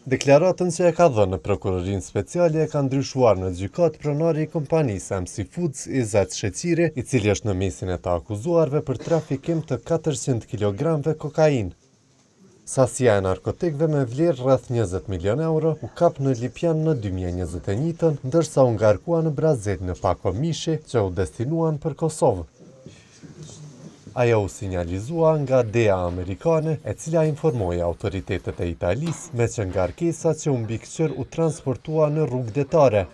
Deklaratën që e ka dhënë në prokurorinë speciale e ka ndryshuar në gjykatë pronari i kompanisë MC Foods Izet Sheqiri, i cili është në mesin e të akuzuarve për trafikim të 400 kg kokainë. Sasia e narkotikëve me vlerë rreth 20 milion euro u kap në Lipjan në 2021, ndërsa u ngarkua në Brazil në pako mishi që u destinuan për Kosovë. Ajo u sinjalizua nga DEA amerikane, e cila informoi autoritetet e Italisë me që ngarkesa që u mbikëqyr u transportua në rrugë detare.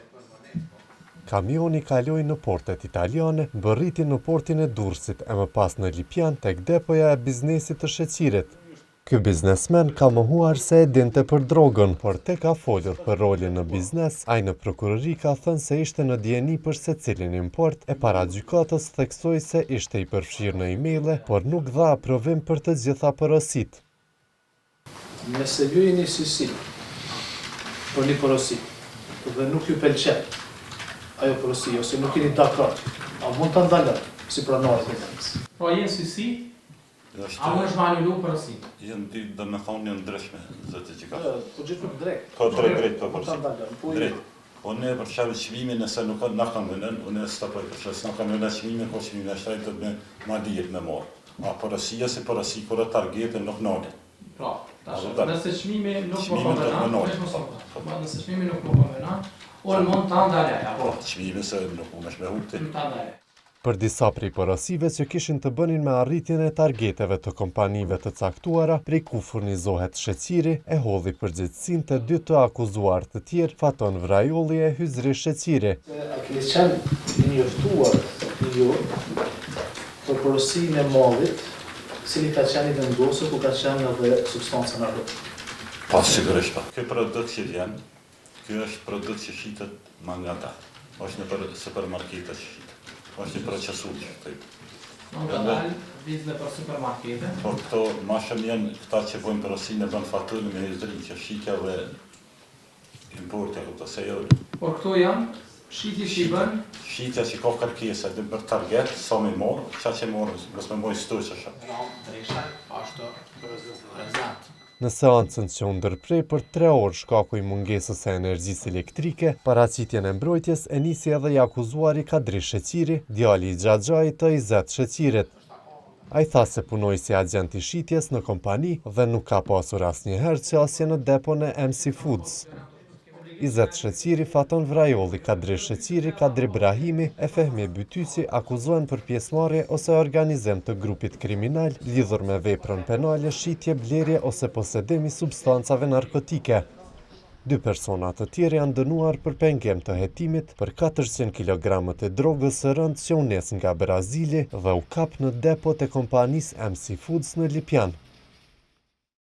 Kamioni kaloi në portet italiane, bërriti në portin e Durrësit e më pas në Lipjan tek depoja e biznesit të Sheqirit. Ky biznesmen ka mohuar se e dinte për drogën, por tek ka folur për rolin në biznes, ai në prokurori ka thënë se ishte në dieni për secilin import e para gjykatës theksoi se ishte i përfshirë në emaile, por nuk dha aprovim për të gjitha porositë. Nëse ju jeni sysi për një porosi dhe nuk ju pëlqen ajo porosi ose nuk jeni dakord, a mund ta ndaloni si pronari i vendit? Po jenë sysi, a më është manulu porosi? Jenë do me thonë janë ndryshme, zëtë që ka. Po gjithë drejt. Po drejt, po Mund ta ndaloni. Po drejt. Unë për shkak çmimin nëse nuk ka na kanë vënë, unë stopoj për shkak se nuk kanë vënë çmimin, po çmimin është të më ma dihet më mor. A porosia si porosi kur targetën nuk nale. Pra, nëse çmimi nuk më konvenon, nëse çmimi nuk më konvenon, unë mund ta ndaloj apo. Po çmimi se nuk mund të më huti. Ta ndaloj. Për disa prej porosive që kishin të bënin me arritjen e targeteve të kompanive të caktuara, prej ku furnizohet sheqiri, e hodhi përgjegjësinë të dy të akuzuar të tjerë, Faton Vrajolli e Hyzri Sheqiri. A keni qenë njoftuar ju për porosinë e mallit, cili ka qenë i vendosur ku ka qenë edhe substanca narkotike? Po sigurisht po. Ky produkt që vjen, ky është produkt që shitet mangata. Është në supermarkete që shitet. Është i procesuar. Nuk ka dalë vizë për supermarkete. Por këto ma shumë janë këta që bojnë porosinë e bën faturën me Hyzrin që shitja dhe importe këto se jo. Por këto janë shitje që i bën. Shitja që ka kërkesa dhe për target, sa me morë, qa që morë, mos me mojë stoqë shumë. Dresha, ashtu, prezent. Në seancën që u ndërprej për 3 orë shkaku i mungesës së energjisë elektrike, paraqitjen e mbrojtjes e nisi edhe i akuzuari Kadri Sheqiri, djali i Xhaxhait të Izet Sheqirit. Ai tha se punoi si agent i shitjes në kompani dhe nuk ka pasur asnjëherë qasje në depon e MC Foods. Izet Sheqiri, Faton Vrajolli, Kadri Sheqiri, Kadri Brahimi e Fehmi Bytyqi akuzohen për pjesëmarrje ose organizim të grupit kriminal lidhur me veprën penale shitje, blerje ose posedim i substancave narkotike. 2 persona të tjerë janë dënuar për pengim të hetimit për 400 kg të drogës së rëndë që u nis nga Brazili dhe u kap në depot e kompanisë MC Foods në Lipjan.